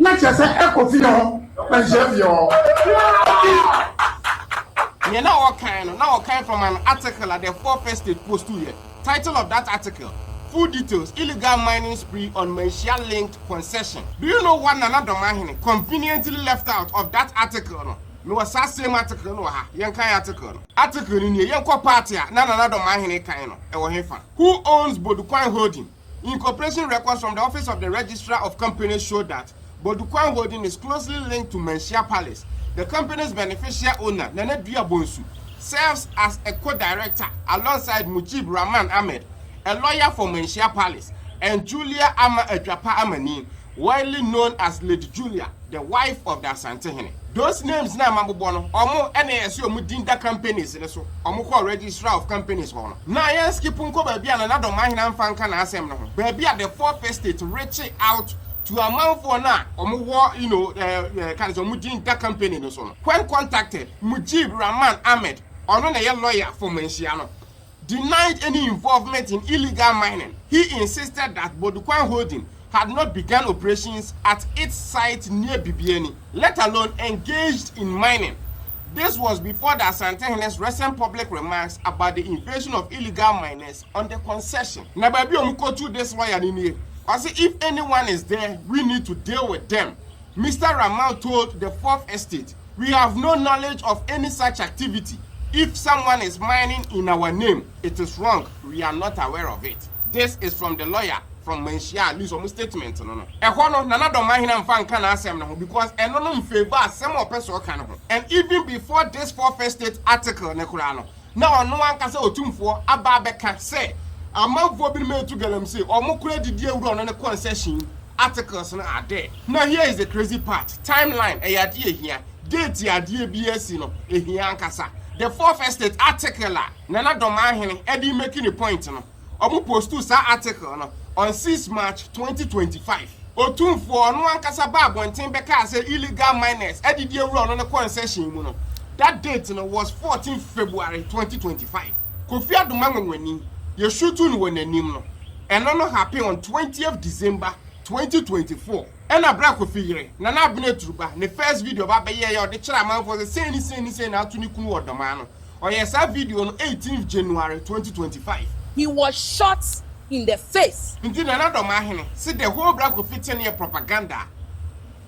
Na chese KOFI ho, menhia fi ho. You know what kind from an article at the 4th Estate Post 2 here. Title of that article: Full details: illegal mining spree on Mensia-linked concession. Do you know what ADOMA conveniently left out of that article? No, me was that same article no ha. Yen kai article. Article ni yen ko party na ADOMA kai no. E wo hefa. Who owns Bodukwan Holding? Incorporation records from the Office of the Registrar of Companies show that Bodukwan Holding is closely linked to Mensia Palace. The company's beneficial owner, Nene Dua Bonsu, serves as a co-director alongside Mujib Rahman Ahmed, a lawyer for Mensia Palace, and Julia Ama Ejapa Amani, widely known as Lady Julia, the wife of the ASANTE HENE. Those names na mabubono, omo NASU mudinda companies so, omo ko registrar of companies hono. Na yen skipun ko baby an ADOMA mfanka na asem no ho. Baby at the 4th Estate reaching out to a man for now, kind of mudinda company no so. When contacted, Mujib Rahman Ahmed, a lawyer for Mensia, denied any involvement in illegal mining. He insisted that Bodukwan Holding had not begun operations at its site near Bibiani, let alone engaged in mining. This was before the ASANTE HENE's recent public remarks about the invasion of illegal miners on the concession. Now, baby, I'm going to this lawyer in here. I say, if anyone is there, we need to deal with them. Mr. Rahman told the 4th Estate, we have no knowledge of any such activity. If someone is mining in our name, it is wrong. We are not aware of it. This is from the lawyer from Mensia, lose almost statement. No. Because in favor some of person can. And even before this 4th Estate article, now no one can say OTUMFUO Ababeka say a man for being made to GALAMSEY or more credit deal run on a concession. Articles are there. Now here is the crazy part. Timeline a idea here. Date ya DBS no a hiankasa. The 4th Estate article ADOMA Eddie making a point no. Omu post to sa article no on 6 March 2025. OTUMFUO no ankasa ba bonten beka say illegal miners Eddie deal run on a concession no. That date no was 14 February 2025. Kofi Adoma ngweni ye shutu no nanim no. And no happen on 20th December 2024. And a black of figure, Nana Benetruba, the first video about the year the chairman for the same now to Niku or the man. Or yes, a video on 18th January 2025. He was shot in the face. Indeed, ADOMA see the whole black of 15-year propaganda.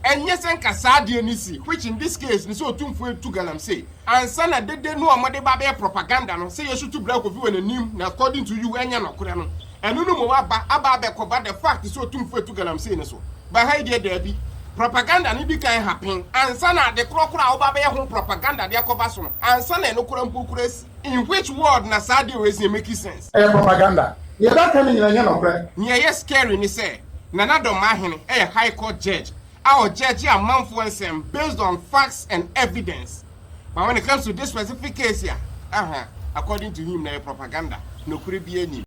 And yes, and Kasadi Nisi, which in this case is so OTUMFUO to GALAMSEY. And Sana did they know a mother propaganda, and say you should to black of you and a name, according to you and Yanokran. And no more about the fact is so OTUMFUO to GALAMSEY. So, but how did there be propaganda? Ni can happen, and Sana the crocodile home propaganda, their cover and Sana no Kurampukus. In which word Nasadi is making sense? Propaganda. Yeah, that coming in a yes, scary, ni say. ADOMA a high court judge. Our judge a month based on facts and evidence. But when it comes to this specific case here, according to him, propaganda no could be any.